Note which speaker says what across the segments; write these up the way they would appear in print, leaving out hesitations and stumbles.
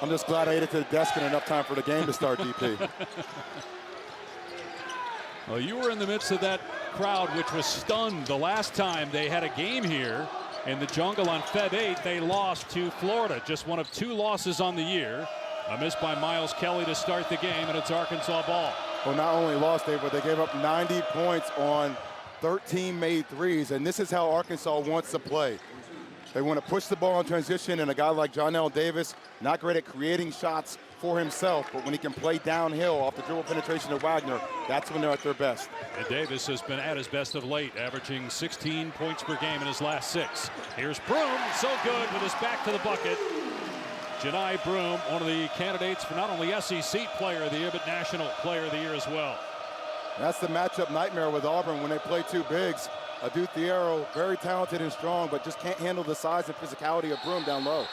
Speaker 1: I'm just glad I ate it to the desk in enough time for the game to start, DP.
Speaker 2: Well, you were in the midst of that crowd, which was stunned the last time they had a game here in the jungle on Feb 8. They lost to Florida, just one of 2 losses on the year. A miss by Miles Kelly to start the game, and it's Arkansas ball.
Speaker 1: Well, not only lost they, but they gave up 90 points on 13 made threes, and this is how Arkansas wants to play. They want to push the ball in transition, and a guy like Johnell Davis, not great at creating shots for himself, but when he can play downhill off the dribble penetration of Wagner, that's when they're at their best.
Speaker 2: And Davis has been at his best of late, averaging 16 points per game in his last 6. Here's Broom, so good with his back to the bucket. Janai Broom, one of the candidates for not only SEC Player of the Year, but National Player of the Year as well.
Speaker 1: That's the matchup nightmare with Auburn when they play 2 bigs. Adu Thiero, very talented and strong, but just can't handle the size and physicality of Broom down low.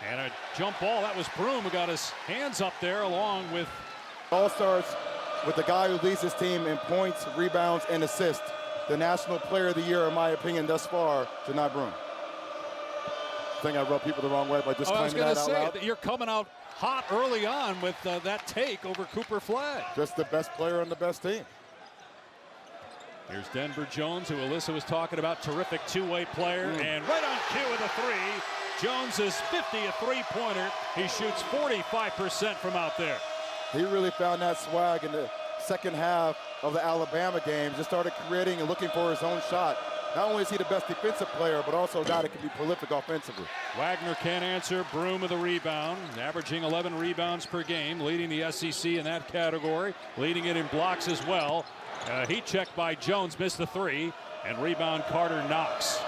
Speaker 2: And a jump ball. That was Broom who got his hands up there along with...
Speaker 1: All starts with the guy who leads his team in points, rebounds, and assists. The National Player of the Year, in my opinion, thus far, Janai Broom. I think I rubbed people the wrong way by just claiming that out loud. I was going to say,
Speaker 2: you're coming out hot early on with that take over Cooper Flagg.
Speaker 1: Just the best player on the best team.
Speaker 2: Here's Denver Jones, who Alyssa was talking about, terrific 2-way player, and right on cue with a 3. Jones is 50, a 3-pointer. He shoots 45% from out there.
Speaker 1: He really found that swag in the second half of the Alabama game. Just started creating and looking for his own shot. Not only is he the best defensive player, but also a guy that can be prolific offensively.
Speaker 2: Wagner can't answer. Broom with a rebound, averaging 11 rebounds per game, leading the SEC in that category, leading it in blocks as well. Heat check by Jones, missed the 3, and rebound Carter Knox.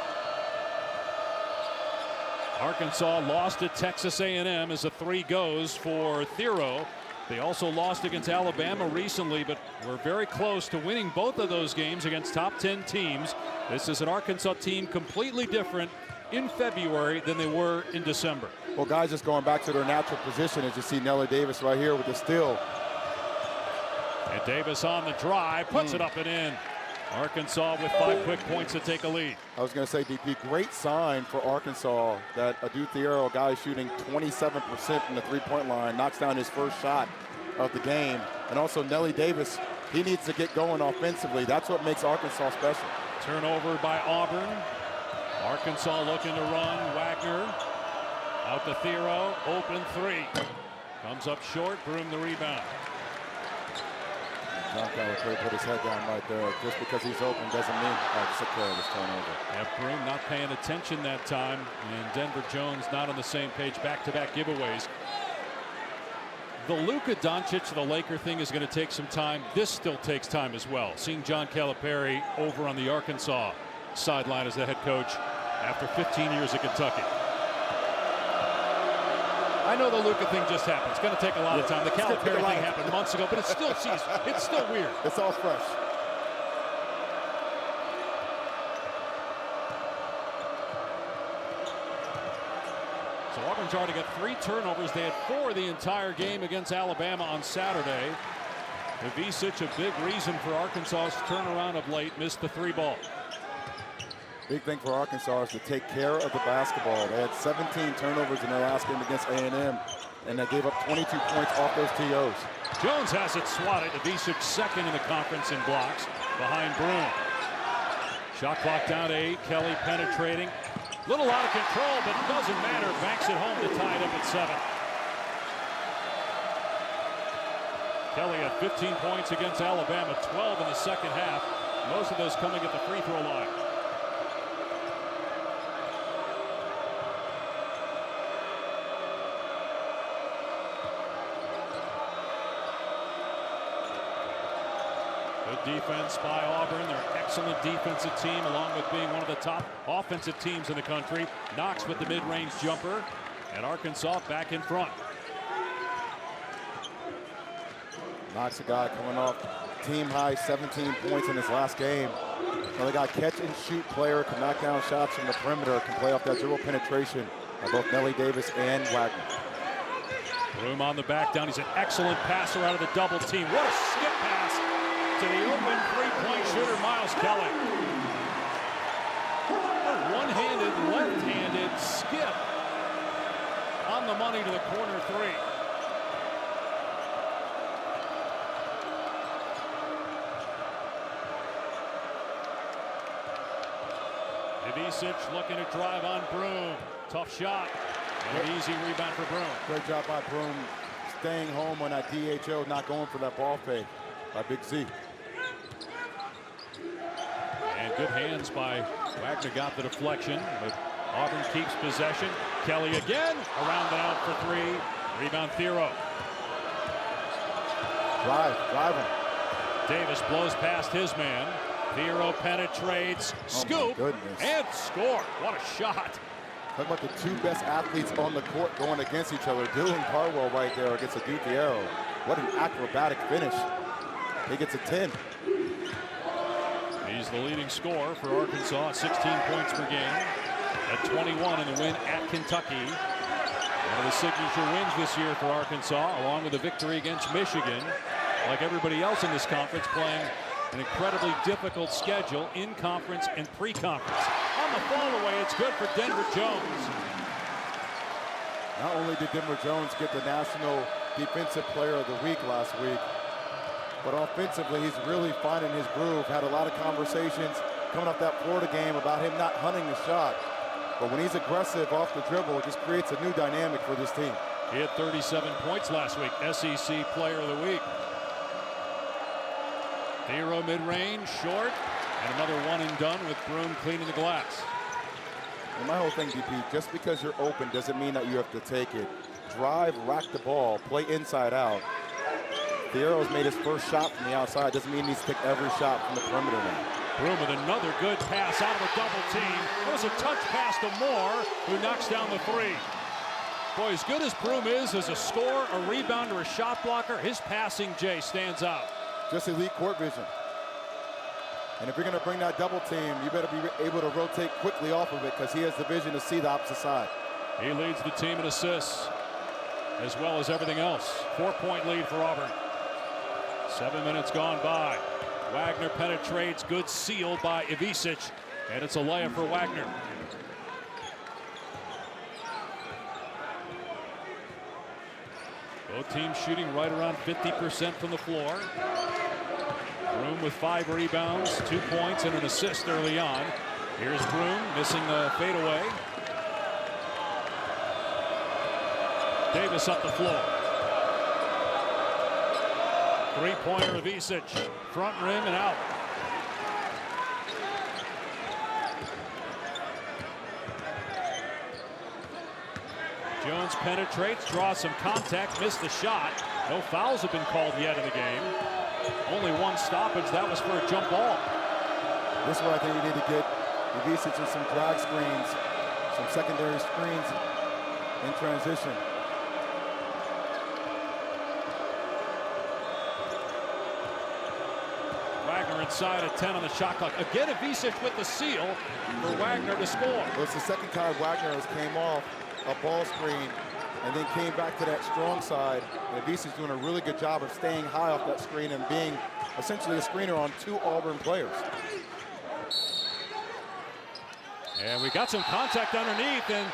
Speaker 2: Arkansas lost at Texas A&M as a 3 goes for Thiero. They also lost against Alabama recently, but were very close to winning both of those games against top 10 teams. This is an Arkansas team completely different in February than they were in December.
Speaker 1: Well, guys just going back to their natural position, as you see Nelly Davis right here with the steal.
Speaker 2: And Davis on the drive, puts it up and in. Arkansas with 5 quick points to take a lead.
Speaker 1: I was going to say, DP, great sign for Arkansas that Adu Thiero, a guy shooting 27% from the 3-point line, knocks down his first shot of the game. And also Nelly Davis, he needs to get going offensively. That's what makes Arkansas special.
Speaker 2: Turnover by Auburn. Arkansas looking to run. Wagner out to Thiero, open 3. Comes up short, Broom the rebound.
Speaker 1: John Calipari put his head down right there. Just because he's open doesn't mean it's a careless turnover.
Speaker 2: Yeah, Broom not paying attention that time, and Denver Jones not on the same page. Back-to-back giveaways. The Luka Doncic, the Laker thing is going to take some time. This still takes time as well. Seeing John Calipari over on the Arkansas sideline as the head coach after 15 years at Kentucky. I know the Luka thing just happened. It's going to take a lot of time. The Calipari thing happened months ago, but it's still it's still weird.
Speaker 1: It's all fresh.
Speaker 2: So Auburn's already got 3 turnovers. They had 4 the entire game against Alabama on Saturday. Ivisic, a big reason for Arkansas's turnaround of late, missed the 3 ball.
Speaker 1: Big thing for Arkansas is to take care of the basketball. They had 17 turnovers in their last game against A&M, and they gave up 22 points off those TOs.
Speaker 2: Jones has it swatted. Ivisic second in the conference in blocks behind Broom. Shot clock down to 8. Kelly penetrating. Little out of control, but it doesn't matter. Banks it home to tie it up at 7. Kelly had 15 points against Alabama, 12 in the second half. Most of those coming at the free throw line. Good defense by Auburn. They're an excellent defensive team, along with being one of the top offensive teams in the country. Knox with the mid-range jumper, and Arkansas back in front.
Speaker 1: Knox, a guy coming off team-high 17 points in his last game. Another guy, catch-and-shoot player, can knock down shots from the perimeter, can play off that dribble penetration of both Nelly Davis and Wagner.
Speaker 2: Broom on the back down. He's an excellent passer out of the double team. What a skip pass to the open 3-point shooter, Miles Kelly. A one-handed, left-handed skip on the money to the corner three. Ivisic looking to drive on Broom. Tough shot. And an easy rebound for Broom.
Speaker 1: Great job by Broom, staying home on that DHO, not going for that ball fake by Big Z.
Speaker 2: And good hands by Wagner, got the deflection, but Auburn keeps possession. Kelly again, around and out for three. Rebound Thiero.
Speaker 1: Drive him.
Speaker 2: Davis blows past his man. Thiero penetrates, scoop, and score. What a shot.
Speaker 1: Talk about the two best athletes on the court going against each other. Dylan Carwell right there against a Thiero. What an acrobatic finish. He gets a 10.
Speaker 2: He's the leading scorer for Arkansas, 16 points per game. At 21 in the win at Kentucky. One of the signature wins this year for Arkansas, along with a victory against Michigan. Like everybody else in this conference, playing an incredibly difficult schedule in conference and pre-conference. On the fall away, it's good for Denver Jones.
Speaker 1: Not only did Denver Jones get the National Defensive Player of the Week last week, but offensively, he's really finding his groove. Had a lot of conversations coming off that Florida game about him not hunting the shot. But when he's aggressive off the dribble, it just creates a new dynamic for this team.
Speaker 2: He had 37 points last week, SEC Player of the Week. Thiero mid-range, short, and another one and done with Broom cleaning the glass.
Speaker 1: And my whole thing, DP, just because you're open doesn't mean that you have to take it. Drive, rack the ball, play inside out. Thiero's made his first shot from the outside. Doesn't mean he needs to take every shot from the perimeter now.
Speaker 2: Broom with another good pass out of a double team. It was a touch pass to Moore, who knocks down the three. Boy, as good as Broom is as a scorer, a rebounder, a shot blocker, his passing, Jay, stands out.
Speaker 1: Just elite court vision. And if you're going to bring that double team, you better be able to rotate quickly off of it because he has the vision to see the opposite side.
Speaker 2: He leads the team in assists as well as everything else. 4-point lead for Auburn. 7 minutes gone by. Wagner penetrates, good seal by Ivisic, and it's a layup for Wagner. Both teams shooting right around 50% from the floor. Broom with 5 rebounds, 2 points, and an assist early on. Here's Broom missing the fadeaway. Davis up the floor. Three-pointer of Ivisic, front rim and out. Jones penetrates, draws some contact, missed the shot. No fouls have been called yet in the game. Only one stoppage, that was for a jump ball.
Speaker 1: This is where I think you need to get Ivisic in some drag screens, some secondary screens in transition.
Speaker 2: Wagner inside at 10 on the shot clock. Again, Ivisic with the seal for Wagner to score.
Speaker 1: Well, it's the second time Wagner has came off a ball screen and then came back to that strong side. And Ivisic doing a really good job of staying high off that screen and being essentially a screener on 2 Auburn players.
Speaker 2: And we got some contact underneath, and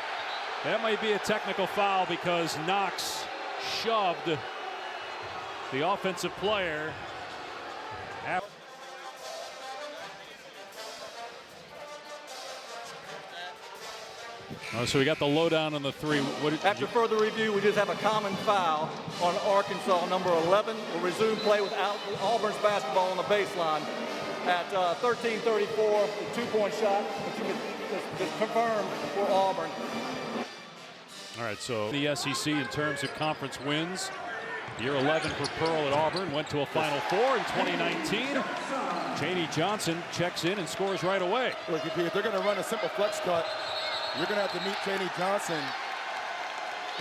Speaker 2: that might be a technical foul because Knox shoved the offensive player. So we got the lowdown on the three.
Speaker 3: After further review, we just have a common foul on Arkansas. Number 11 will resume play with Auburn's basketball on the baseline at 13:34. The 2-point shot is confirmed for Auburn.
Speaker 2: All right, so the SEC in terms of conference wins. Year 11 for Pearl at Auburn, went to a Final Four in 2019. Chaney Johnson checks in and scores right away.
Speaker 1: Look, if they're going to run a simple flex cut, you're going to have to meet Chaney Johnson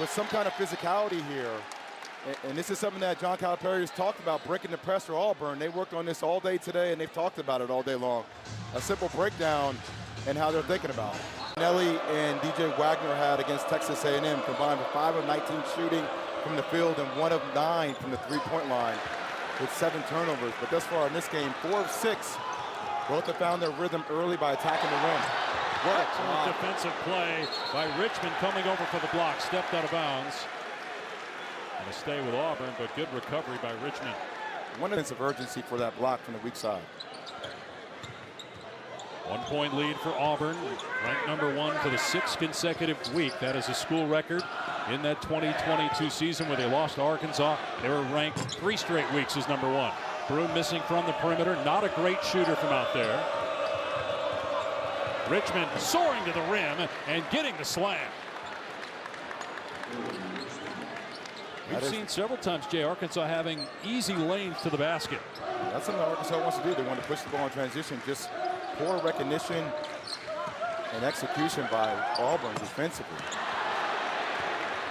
Speaker 1: with some kind of physicality here. And this is something that John Calipari has talked about, breaking the press for Auburn. They worked on this all day today, and they've talked about it all day long. A simple breakdown and how they're thinking about it. Nelly and DJ Wagner had against Texas A&M combined for 5 of 19 shooting from the field and 1 of 9 from the 3-point line with 7 turnovers. But thus far in this game, 4 of 6. Both have found their rhythm early by attacking the rim.
Speaker 2: Excellent defensive play by Richmond coming over for the block. Stepped out of bounds. Going to stay with Auburn, but good recovery by Richmond.
Speaker 1: One sense of urgency for that block from the weak side.
Speaker 2: 1 point lead for Auburn, ranked #1 for the 6th consecutive week. That is a school record. In that 2022 season where they lost to Arkansas, they were ranked 3 straight weeks as #1. Broom missing from the perimeter. Not a great shooter from out there. Richmond soaring to the rim and getting the slam. We've seen several times, Jay, Arkansas having easy lanes to the basket.
Speaker 1: That's something Arkansas wants to do. They want to push the ball in transition. Just poor recognition and execution by Auburn defensively.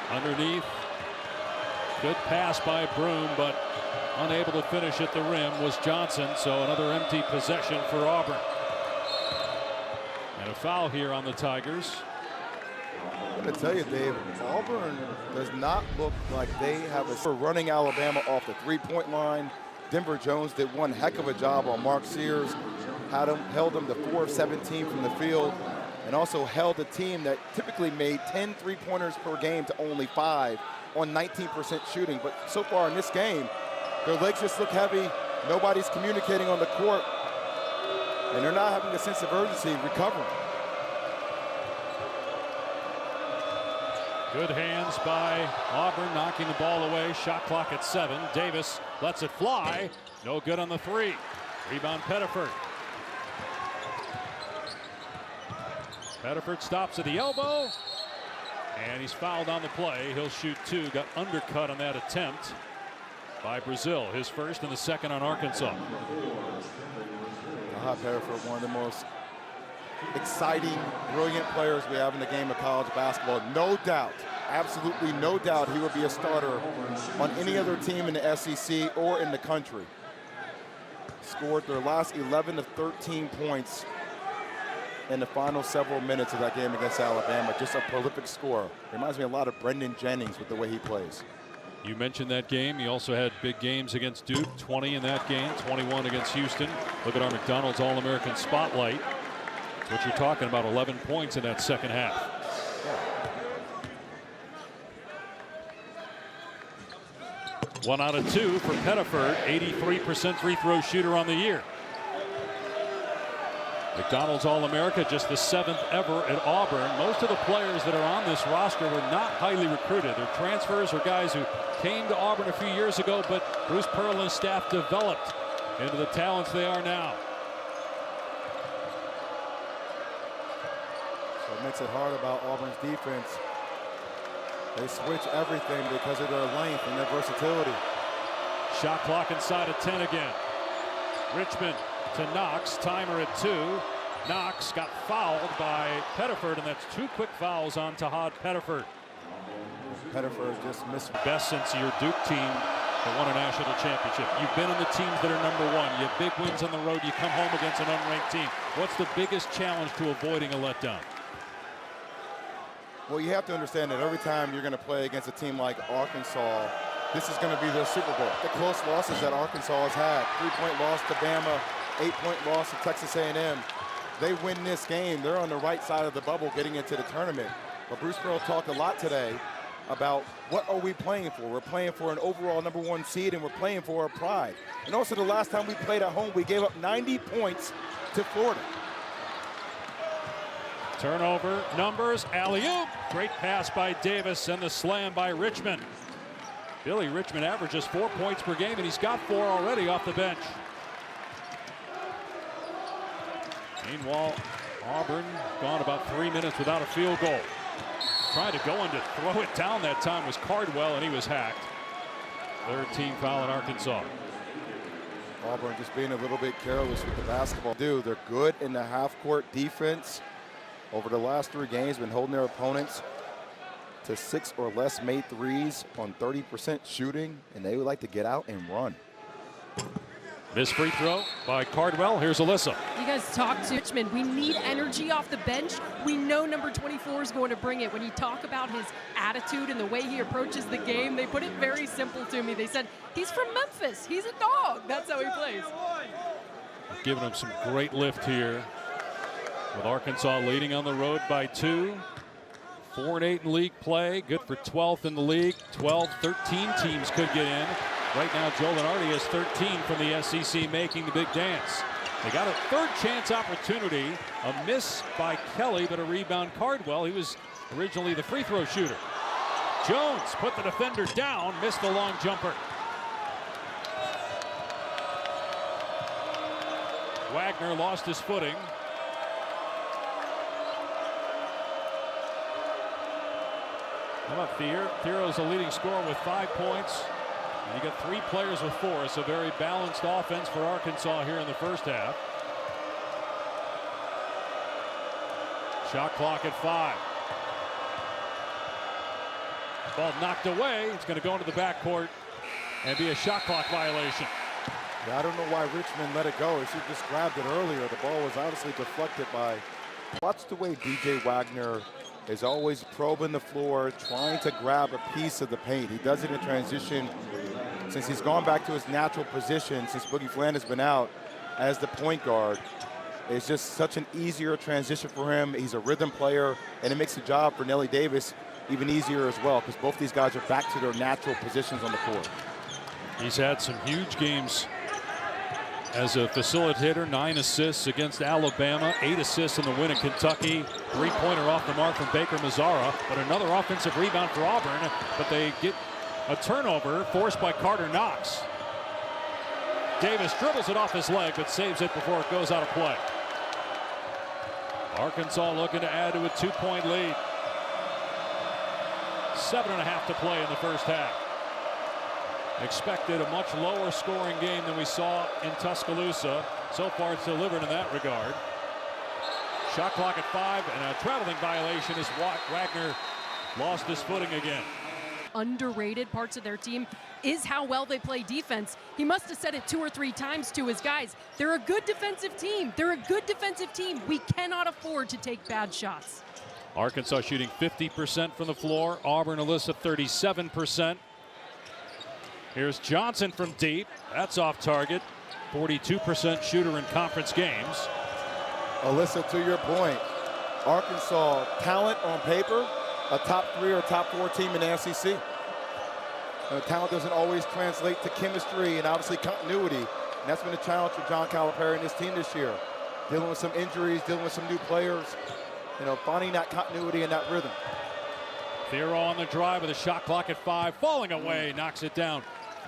Speaker 2: Underneath. Good pass by Broom, but unable to finish at the rim was Johnson. So another empty possession for Auburn. And a foul here on the Tigers.
Speaker 1: I'm going to tell you, Dave, Auburn does not look like they have a running Alabama off the three-point line. Denver Jones did one heck of a job on Mark Sears. Held him to 4 of 17 from the field, and also held a team that typically made 10 three-pointers per game to only 5 on 19% shooting. But so far in this game, their legs just look heavy. Nobody's communicating on the court, and they're not having a sense of urgency recovering.
Speaker 2: Good hands by Auburn, knocking the ball away. Shot clock at 7. Davis lets it fly. No good on the 3. Rebound Pettiford. Pettiford stops at the elbow, and he's fouled on the play. He'll shoot 2. Got undercut on that attempt by Brazil. His first and the second on Arkansas.
Speaker 1: Pettiford, one of the most exciting, brilliant players we have in the game of college basketball. No doubt, absolutely no doubt, he would be a starter on any other team in the SEC or in the country. Scored their last 11 of 13 points in the final several minutes of that game against Alabama. Just a prolific scorer. Reminds me a lot of Brendan Jennings with the way he plays.
Speaker 2: You mentioned that game. He also had big games against Duke. 20 in that game, 21 against Houston. Look at our McDonald's All-American spotlight. That's what you're talking about, 11 points in that second half. Yeah. 1 out of 2 for Pettiford, 83% free throw shooter on the year. McDonald's All-America, just the 7th ever at Auburn. Most of the players that are on this roster were not highly recruited. They're transfers or guys who came to Auburn a few years ago, but Bruce Pearl and his staff developed into the talents they are now.
Speaker 1: So it makes it hard about Auburn's defense. They switch everything because of their length and their versatility.
Speaker 2: Shot clock inside of 10 again. Richmond to Knox, timer at 2. Knox got fouled by Pettiford, and that's 2 quick fouls on Tahad Pettiford.
Speaker 1: Pettiford just missed.
Speaker 2: Best since your Duke team that won a national championship. You've been in the teams that are #1. You have big wins on the road. You come home against an unranked team. What's the biggest challenge to avoiding a letdown?
Speaker 1: Well, you have to understand that every time you're going to play against a team like Arkansas, this is going to be their Super Bowl. The close losses that Arkansas has had, 3-point loss to Bama, 8-point loss to Texas A&M. They win this game, they're on the right side of the bubble getting into the tournament. But Bruce Pearl talked a lot today about what are we playing for. We're playing for an overall #1 seed, and we're playing for our pride. And also the last time we played at home, we gave up 90 points to Florida.
Speaker 2: Turnover, numbers, alley-oop. Great pass by Davis and the slam by Richmond. Billy Richmond averages 4 points per game, and he's got 4 already off the bench. Meanwhile, Auburn gone about 3 minutes without a field goal. Trying to go in to throw it down that time was Cardwell, and he was hacked. 3rd team foul in Arkansas.
Speaker 1: Auburn just being a little bit careless with the basketball. They're good in the half-court defense. Over the last 3 games, been holding their opponents to 6 or less made threes on 30% shooting, and they would like to get out and run.
Speaker 2: This free throw by Cardwell. Here's Alyssa.
Speaker 4: You guys talk to Richmond. We need energy off the bench. We know number 24 is going to bring it. When you talk about his attitude and the way he approaches the game, they put it very simple to me. They said, he's from Memphis. He's a dog. That's how he plays.
Speaker 2: Giving him some great lift here. With Arkansas leading on the road by 2. 4-8 in league play, good for 12th in the league. 12, 13 teams could get in. Right now, Joe Lenardi has 13 from the SEC, making the big dance. They got a third chance opportunity. A miss by Kelly, but a rebound Cardwell. He was originally the free throw shooter. Jones put the defender down, missed the long jumper. Wagner lost his footing. How about Thier? Thiero's the leading scorer with 5 points. And you got 3 players with 4. It's a very balanced offense for Arkansas here in the first half. Shot clock at 5. Ball knocked away. It's going to go into the backcourt and be a shot clock violation.
Speaker 1: Yeah, I don't know why Richmond let it go. He should have just grabbed it earlier. The ball was obviously deflected by. Watch the way DJ Wagner is always probing the floor, trying to grab a piece of the paint. He does it in transition. Since he's gone back to his natural position, since Boogie Fland has been out as the point guard, it's just such an easier transition for him. He's a rhythm player, and it makes the job for Nelly Davis even easier as well, because both these guys are back to their natural positions on the court.
Speaker 2: He's had some huge games as a facilitator. 9 assists against Alabama, 8 assists in the win at Kentucky. 3-pointer off the mark from Baker Mazzara, but another offensive rebound for Auburn, but they get a turnover forced by Carter Knox. Davis dribbles it off his leg, but saves it before it goes out of play. Arkansas looking to add to a 2-point lead. 7.5 to play in the first half. Expected a much lower scoring game than we saw in Tuscaloosa. So far it's delivered in that regard. Shot clock at 5, and a traveling violation as Wagner lost his footing again.
Speaker 4: Underrated parts of their team is how well they play defense. He must have said it 2 or 3 times to his guys. They're a good defensive team. They're a good defensive team. We cannot afford to take bad shots.
Speaker 2: Arkansas shooting 50% from the floor. Auburn, Alyssa, 37%. Here's Johnson from deep. That's off target. 42% shooter in conference games.
Speaker 1: Alyssa, to your point, Arkansas talent on paper, a top 3 or top 4 team in the SEC. Talent doesn't always translate to chemistry and obviously continuity. And that's been a challenge for John Calipari and his team this year. Dealing with some injuries, dealing with some new players, finding that continuity and that rhythm.
Speaker 2: Thiero on the drive with a shot clock at 5, falling away, knocks it down.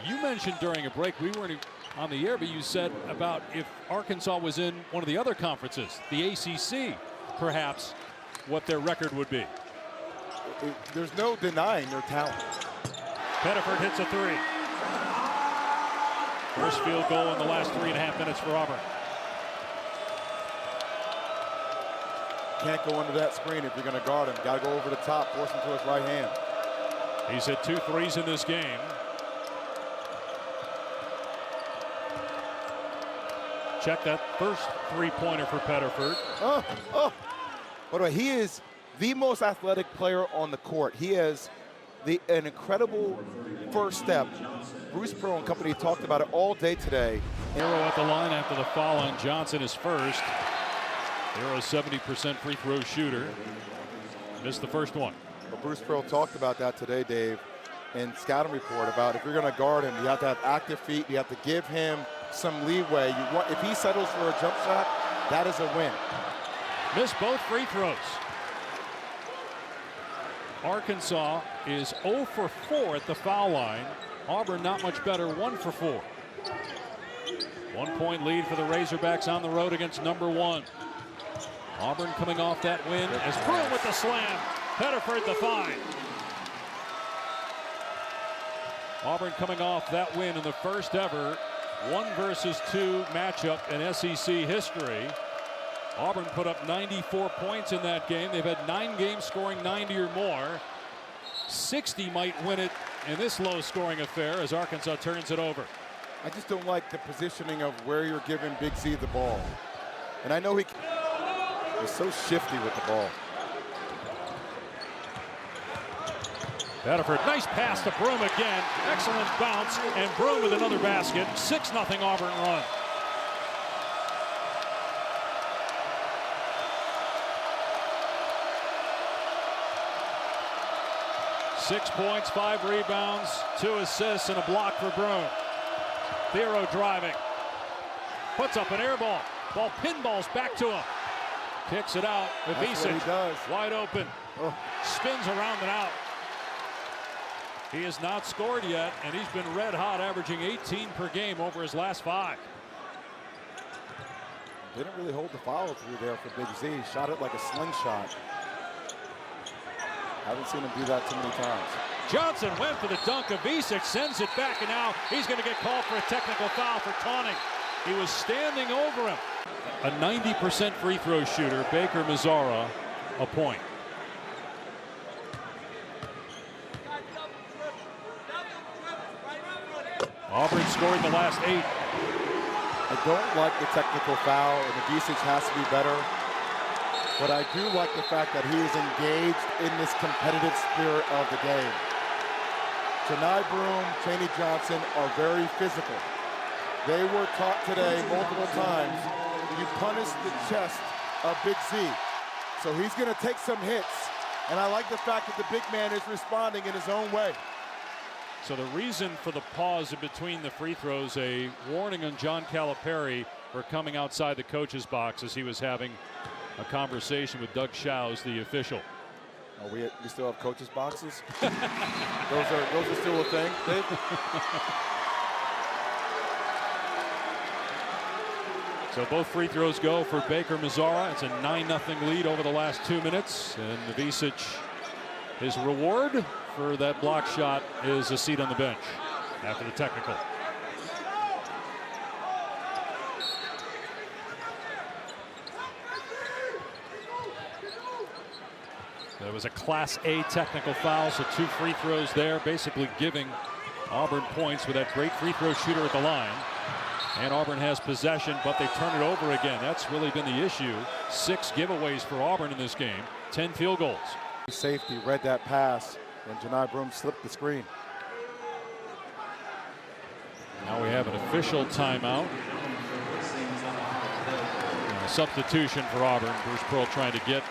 Speaker 2: You mentioned during a break, we weren't on the air, but you said about if Arkansas was in one of the other conferences, the ACC, perhaps what their record would be.
Speaker 1: There's no denying their talent.
Speaker 2: Pettiford hits a 3. First field goal in the last 3.5 minutes for Auburn.
Speaker 1: Can't go under that screen if you're going to guard him. Got to go over the top, force him to his right hand.
Speaker 2: He's hit 2 threes in this game. Check that first 3-pointer for Pettiford.
Speaker 1: By the way, he is the most athletic player on the court. He has an incredible first step. Bruce Pearl and company talked about it all day today.
Speaker 2: Arrow at the line after the foul on Johnson is first. Arrow 70% free throw shooter. Missed the first one.
Speaker 1: But Bruce Pearl talked about that today, Dave, in scouting report about if you're going to guard him, you have to have active feet. You have to give him some leeway. If he settles for a jump shot, that is a win.
Speaker 2: Missed both free throws. Arkansas is 0 for 4 at the foul line. Auburn not much better, 1 for 4. 1-point lead for the Razorbacks on the road against number 1. Auburn coming off that win as Broom with the slam. Pettiford the find. Auburn coming off that win in the first ever 1 versus 2 matchup in SEC history. Auburn put up 94 points in that game. They've had 9 games scoring 90 or more. 60 might win it in this low-scoring affair as Arkansas turns it over.
Speaker 1: I just don't like the positioning of where you're giving Big Z the ball. And I know he's so shifty with the ball.
Speaker 2: Pettiford, nice pass to Broom again. Excellent bounce, and Broom with another basket. 6-0 Auburn run. 6 points, 5 rebounds, 2 assists, and a block for Broom. Thero driving. Puts up an air ball. Ball pinballs back to him. Kicks it out. Ivisic wide open. Spins around and out. He has not scored yet, and he's been red hot, averaging 18 per game over his last 5.
Speaker 1: Didn't really hold the follow through there for Big Z. Shot it like a slingshot. Haven't seen him do that too many times.
Speaker 2: Johnson went for the dunk. Ivisic sends it back, and now he's going to get called for a technical foul for taunting. He was standing over him. A 90% free throw shooter, Baker Mazzara, a point. Auburn scored the last 8.
Speaker 1: I don't like the technical foul, and Ivisic has to be better. But I do like the fact that he is engaged in this competitive spirit of the game. Janai Broom, Chaney Johnson are very physical. They were taught today multiple times, you punish the chest of Big Z. So he's going to take some hits. And I like the fact that the big man is responding in his own way.
Speaker 2: So the reason for the pause in between the free throws, a warning on John Calipari for coming outside the coach's box as he was having a conversation with Doug Shows, the official.
Speaker 1: Oh, we still have coaches' boxes? those are still a thing, Dave?
Speaker 2: So both free throws go for Baker Mazzara. It's a 9-0 lead over the last 2 minutes. And Ivisic, his reward for that block shot is a seat on the bench after the technical. There was a Class A technical foul, so 2 free throws there, basically giving Auburn points with that great free throw shooter at the line. And Auburn has possession, but they turn it over again. That's really been the issue. 6 giveaways for Auburn in this game, 10 field goals.
Speaker 1: Safety read that pass when Janai Broom slipped the screen.
Speaker 2: Now we have an official timeout. And a substitution for Auburn. Bruce Pearl trying to get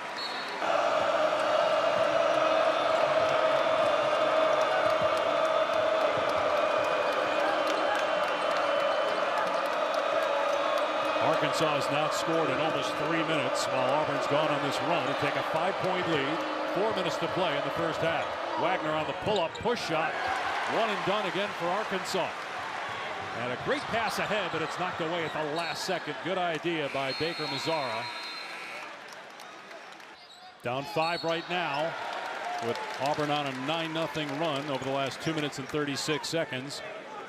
Speaker 2: Arkansas has not scored in almost 3 minutes while Auburn's gone on this run to take a 5-point lead. 4 minutes to play in the first half. Wagner on the pull-up push shot. 1 and done again for Arkansas. And a great pass ahead, but it's knocked away at the last second. Good idea by Baker Mazzara. Down 5 right now with Auburn on a 9-0 run over the last 2 minutes and 36 seconds.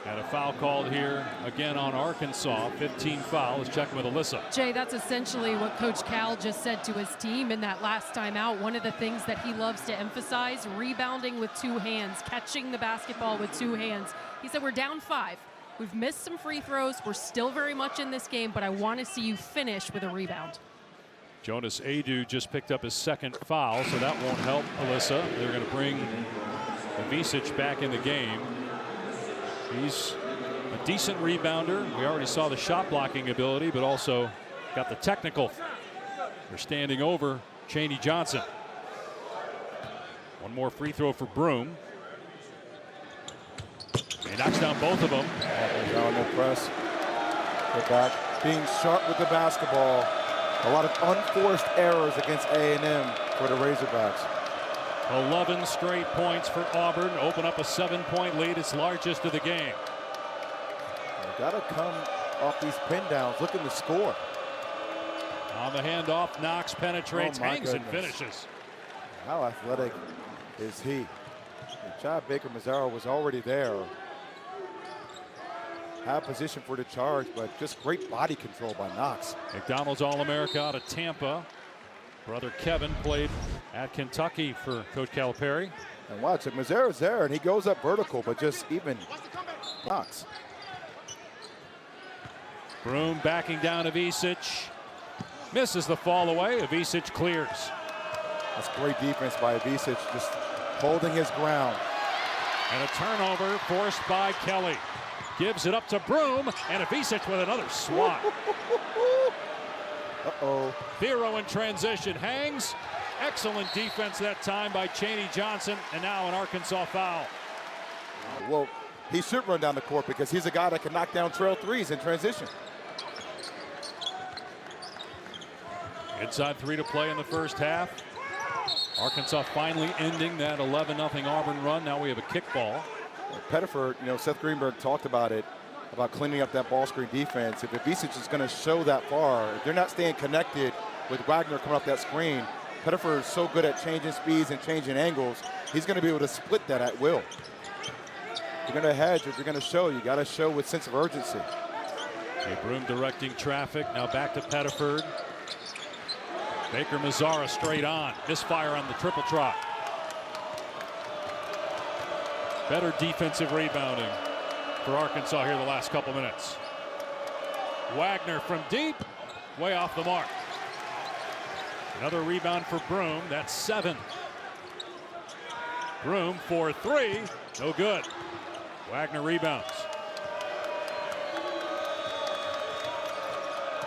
Speaker 2: And a foul called here again on Arkansas. 15 foul. Let's check with Alyssa.
Speaker 4: Jay, that's essentially what Coach Cal just said to his team in that last timeout. One of the things that he loves to emphasize, rebounding with 2 hands, catching the basketball with 2 hands. He said, we're down 5. We've missed some free throws. We're still very much in this game, but I want to see you finish with a rebound.
Speaker 2: Jonas Adu just picked up his 2nd foul, so that won't help Alyssa. They're going to bring Ivisic back in the game. He's a decent rebounder. We already saw the shot blocking ability, but also got the technical. They're standing over Chaney Johnson. 1 more free throw for Broom. He knocks down both of them.
Speaker 1: Down the press. They're back. Being sharp with the basketball. A lot of unforced errors against A&M for the Razorbacks.
Speaker 2: 11 straight points for Auburn. Open up a 7-point lead. It's largest of the game.
Speaker 1: They got to come off these pin downs, looking to score.
Speaker 2: On the handoff, Knox penetrates, hangs and finishes.
Speaker 1: How athletic is he? Chad Baker Mazzara was already there. Had position for the charge, but just great body control by Knox.
Speaker 2: McDonald's All-America out of Tampa. Brother Kevin played at Kentucky for Coach Calipari.
Speaker 1: And watch it, Mazzara's there, and he goes up vertical, but just even Knox.
Speaker 2: Broom backing down Ivisic. Misses the fall away. Ivisic clears.
Speaker 1: That's great defense by Ivisic, just holding his ground.
Speaker 2: And a turnover forced by Kelly. Gives it up to Broom, and Ivisic with another swat.
Speaker 1: Uh-oh.
Speaker 2: Thero in transition, hangs, Excellent defense that time by Chaney Johnson, and now an Arkansas foul.
Speaker 1: Well, he should run down the court because he's a guy that can knock down trail threes in transition.
Speaker 2: Inside 3 to play in the first half. Arkansas finally ending that 11-0 Auburn run. Now we have a kickball.
Speaker 1: Pettiford, Seth Greenberg talked about it, about cleaning up that ball screen defense. If Ivisic is going to show that far, if they're not staying connected with Wagner coming off that screen, Pettiford is so good at changing speeds and changing angles, he's going to be able to split that at will. If you're going to hedge, if you're going to show, you got to show with sense of urgency.
Speaker 2: Okay, Broom directing traffic. Now back to Pettiford. Baker Mazzara straight on. Misfire on the triple trot. Better defensive rebounding for Arkansas here the last couple minutes. Wagner from deep, way off the mark. Another rebound for Broom. That's 7. Broom for 3. No good. Wagner rebounds.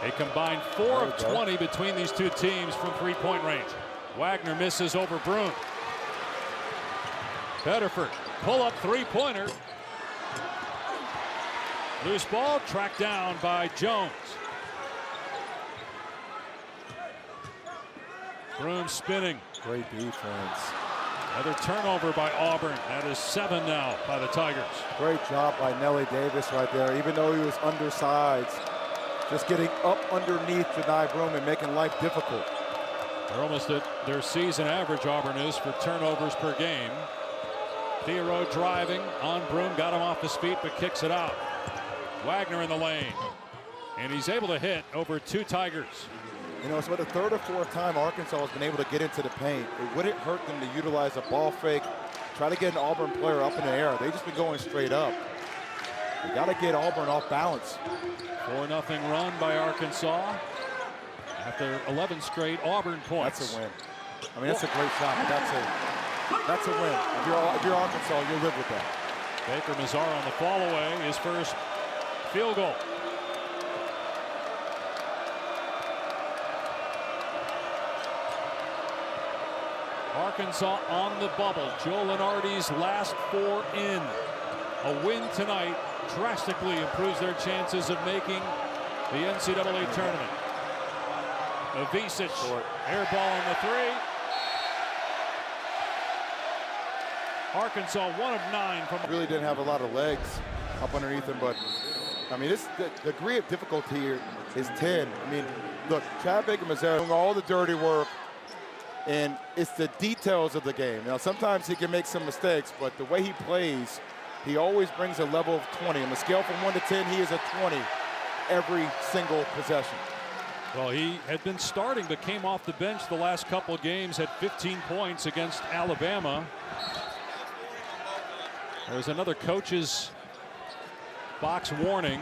Speaker 2: A combined 4 of 20 between these two teams from three-point range. Wagner misses over Broom. Pettiford, pull-up three-pointer. Loose ball, tracked down by Jones. Broom spinning.
Speaker 1: Great defense.
Speaker 2: Another turnover by Auburn. That is 7 now by the Tigers.
Speaker 1: Great job by Nelly Davis right there, even though he was undersized. Just getting up underneath Jedi Broom and making life difficult.
Speaker 2: They're almost at their season average, Auburn is, for turnovers per game. Theo driving on Broom, got him off his feet, but kicks it out. Wagner in the lane. And he's able to hit over 2 Tigers.
Speaker 1: It's about the 3rd or 4th time Arkansas has been able to get into the paint. It wouldn't hurt them to utilize a ball fake, try to get an Auburn player up in the air. They've just been going straight up. You got to get Auburn off balance.
Speaker 2: 4-0 run by Arkansas after 11 straight Auburn points.
Speaker 1: That's a win. I mean, that's a great shot, but that's a win. If you're Arkansas, you'll live with that.
Speaker 2: Baker Mazzara on the fall away, his first field goal. Arkansas on the bubble. Joe Lenardi's last 4 in. A win tonight drastically improves their chances of making the NCAA tournament. Ivisic, air ball on the 3. Arkansas 1 of 9 from.
Speaker 1: Really didn't have a lot of legs up underneath him, but I mean, the degree of difficulty here is 10. I mean, look, Chad Baker Mazzara doing all the dirty work, and it's the details of the game. Now, sometimes he can make some mistakes, but the way he plays, he always brings a level of 20. On the scale from 1 to 10, he is a 20 every single possession.
Speaker 2: Well, he had been starting, but came off the bench the last couple of games, had 15 points against Alabama. There's another coach's box warning.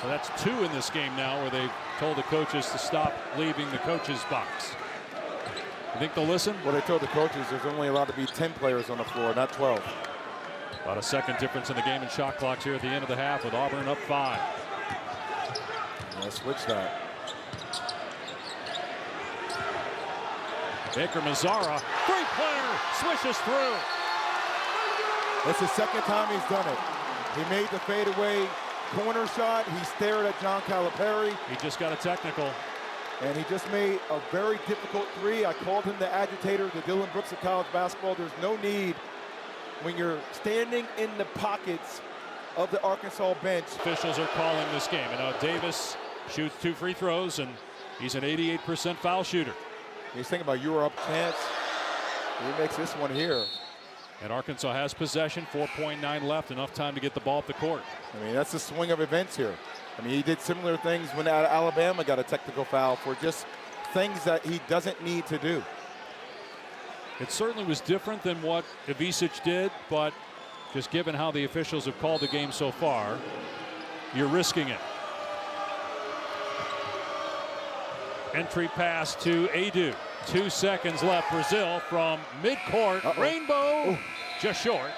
Speaker 2: So that's 2 in this game now, where they've told the coaches to stop leaving the coach's box. You think they'll listen?
Speaker 1: Well, they told the coaches there's only allowed to be 10 players on the floor, not 12.
Speaker 2: About a second difference in the game in shot clocks here at the end of the half, with Auburn up 5.
Speaker 1: Let's switch that.
Speaker 2: Baker Mazzara, three-pointer, swishes through.
Speaker 1: That's the second time he's done it. He made the fadeaway corner shot. He stared at John Calipari.
Speaker 2: He just got a technical.
Speaker 1: And he just made a very difficult 3. I called him the agitator, the Dylan Brooks of college basketball. There's no need when you're standing in the pockets of the Arkansas bench.
Speaker 2: Officials are calling this game. And now Davis shoots 2 free throws, and he's an 88% foul shooter.
Speaker 1: He's thinking about you were up chance. He makes this one here.
Speaker 2: And Arkansas has possession, 4.9 left, enough time to get the ball up the court.
Speaker 1: I mean, that's the swing of events here. I mean, he did similar things when Alabama got a technical foul for just things that he doesn't need to do.
Speaker 2: It certainly was different than what Ivisic did, but just given how the officials have called the game so far, you're risking it. Entry pass to Adu. 2 seconds left. Brazil from midcourt. Rainbow, just short.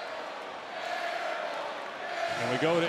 Speaker 2: And we go to